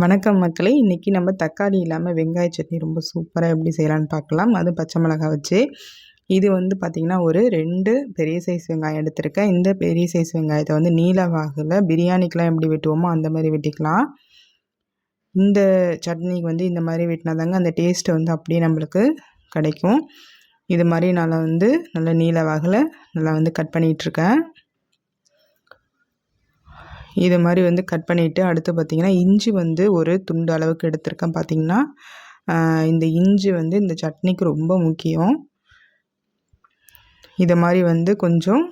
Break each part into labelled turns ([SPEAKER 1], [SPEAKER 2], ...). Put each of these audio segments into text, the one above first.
[SPEAKER 1] வணக்கம் மக்களே! இன்றைக்கி நம்ம தக்காளி இல்லாமல் வெங்காய சட்னி ரொம்ப சூப்பராக எப்படி செய்யலான்னு பார்க்கலாம். அதுவும் பச்சை மிளகாய் வச்சு. இது வந்து பார்த்திங்கன்னா ஒரு 2 பெரிய சைஸ் வெங்காயம் எடுத்திருக்கேன். இந்த பெரிய சைஸ் வெங்காயத்தை வந்து நீல வாகில் பிரியாணிக்கெலாம் எப்படி வெட்டுவோமோ அந்த மாதிரி வெட்டிக்கலாம். இந்த சட்னிக்கு வந்து இந்த மாதிரி வெட்டினா தாங்க அந்த டேஸ்ட்டு வந்து அப்படியே நம்மளுக்கு கிடைக்கும். இது மாதிரி நான் வந்து நல்லா நீல வாகில் நல்லா வந்து கட் பண்ணிகிட்ருக்கேன். இது மாதிரி வந்து கட் பண்ணிவிட்டு அடுத்து பார்த்திங்கன்னா இஞ்சி வந்து ஒரு துண்டு அளவுக்கு எடுத்திருக்கேன். பார்த்திங்கன்னா இந்த இஞ்சி வந்து இந்த சட்னிக்கு ரொம்ப முக்கியம். இதை மாதிரி வந்து கொஞ்சம்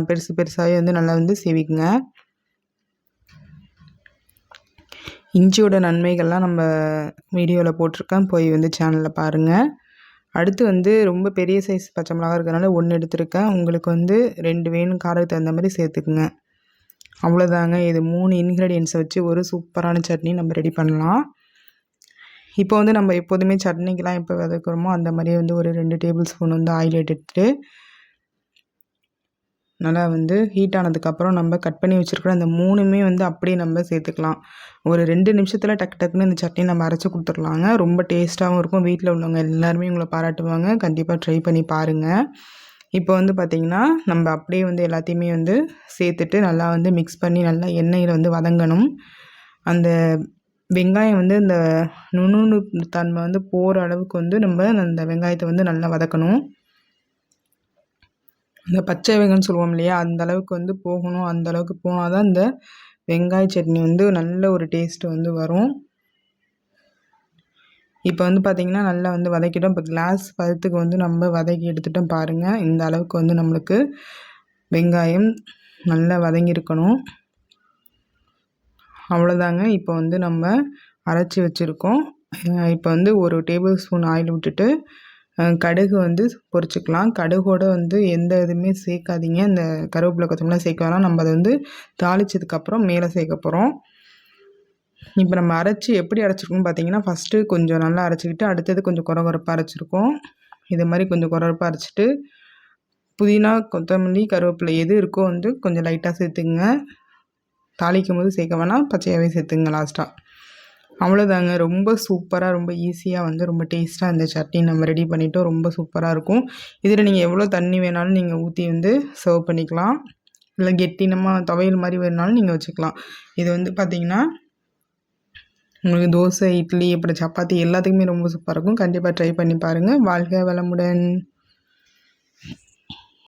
[SPEAKER 1] பெருசு பெருசாகவே வந்து நல்லா வந்து சீவிக்குங்க. இஞ்சியோட நன்மைகள்லாம் நம்ம வீடியோவில் போட்டிருக்கேன், போய் வந்து சேனலில் பாருங்கள். அடுத்து வந்து ரொம்ப பெரிய சைஸ் பச்சை மிளகா இருக்கிறதுனால 1 எடுத்திருக்கேன். உங்களுக்கு வந்து 2 வேணும், காரத்துக்கு தகுந்த மாதிரி சேர்த்துக்குங்க. அவ்வளோதாங்க. இது 3 இன்க்ரீடியன்ஸை வச்சு ஒரு சூப்பரான சட்னி நம்ம ரெடி பண்ணலாம். இப்போ வந்து நம்ம எப்போதுமே சட்னிக்கெலாம் எப்போ வதக்குறோமோ அந்த மாதிரியே வந்து ஒரு 2 டேபிள் ஸ்பூன் வந்து ஆயில் எடுத்துட்டு நல்லா வந்து ஹீட் ஆனதுக்கப்புறம் நம்ம கட் பண்ணி வச்சுருக்கிற அந்த 3மே வந்து அப்படியே நம்ம சேர்த்துக்கலாம். ஒரு 2 நிமிஷத்தில் டக்கு டக்குன்னு இந்த சட்னி நம்ம அரைச்சி கொடுத்துர்லாங்க. ரொம்ப டேஸ்ட்டாகவும் இருக்கும். வீட்டில் உள்ளவங்க எல்லாருமே உங்களை பாராட்டுவாங்க. கண்டிப்பாக ட்ரை பண்ணி பாருங்கள். இப்போ வந்து பார்த்திங்கன்னா நம்ம அப்படியே வந்து எல்லாத்தையுமே வந்து சேர்த்துட்டு நல்லா வந்து மிக்ஸ் பண்ணி நல்லா எண்ணெயில் வந்து வதங்கணும். அந்த வெங்காயம் வந்து இந்த நுணு தன்மை வந்து போகிற அளவுக்கு வந்து நம்ம அந்த வெங்காயத்தை வந்து நல்லா வதக்கணும். அந்த பச்சை வெங்காயம்னு சொல்லுவோம் இல்லையா, அந்த அளவுக்கு வந்து போகணும். அந்த அளவுக்கு போனால் தான் இந்த வெங்காய சட்னி வந்து நல்ல ஒரு டேஸ்ட்டு வந்து வரும். இப்போ வந்து பார்த்திங்கன்னா நல்லா வந்து வதக்கிட்டோம். இப்போ கிளாஸ் பதத்துக்கு வந்து நம்ம வதக்கி எடுத்துட்டோம் பாருங்கள். இந்த அளவுக்கு வந்து நம்மளுக்கு வெங்காயம் நல்லா வதங்கியிருக்கணும். அவ்வளோதாங்க. இப்போ வந்து நம்ம அரைச்சி வச்சுருக்கோம். இப்போ வந்து ஒரு டேபிள் ஸ்பூன் ஆயில் விட்டுட்டு கடுகு வந்து பொரிச்சுக்கலாம். கடுகோடு வந்து எந்த இதுவுமே சேர்க்காதீங்க. இந்த கருவேப்பிலை கொத்தமல்லாம் சேர்க்க வேணாம். நம்ம அதை வந்து தாளித்ததுக்கப்புறம் மேலே சேர்க்க போகிறோம். இப்போ நம்ம அரைச்சி எப்படி அரைச்சிருக்கோம்னு பார்த்தீங்கன்னா, ஃபஸ்ட்டு கொஞ்சம் நல்லா அரைச்சிக்கிட்டு அடுத்தது கொஞ்சம் கொரகொரப்பாக அரைச்சிருக்கோம். இது மாதிரி கொஞ்சம் கொரகொரப்பாக அரைச்சிட்டு புதினா, கொத்தமல்லி, கருவேப்பிலை எது இருக்கோ வந்து கொஞ்சம் லைட்டாக சேர்த்துக்குங்க. தாளிக்கும் போது சேர்க்க வேணாம், பச்சையாகவே சேர்த்துங்க லாஸ்ட்டாக. அவ்வளோதாங்க. ரொம்ப சூப்பராக, ரொம்ப ஈஸியாக வந்து ரொம்ப டேஸ்ட்டாக இந்த சட்னி நம்ம ரெடி பண்ணிட்டோம். ரொம்ப சூப்பராக இருக்கும். இதில் நீங்கள் எவ்வளோ தண்ணி வேணாலும் நீங்கள் ஊற்றி வந்து சர்வ் பண்ணிக்கலாம். இல்லை கெட்டினமாக துவையல் மாதிரி வேணுனாலும் நீங்கள் வச்சுக்கலாம். இது வந்து பார்த்திங்கன்னா உங்களுக்கு தோசை, இட்லி, அப்புறம் சப்பாத்தி எல்லாத்துக்குமே ரொம்ப சூப்பராக இருக்கும். கண்டிப்பாக ட்ரை பண்ணி பாருங்கள். வாழ்க வளமுடன்.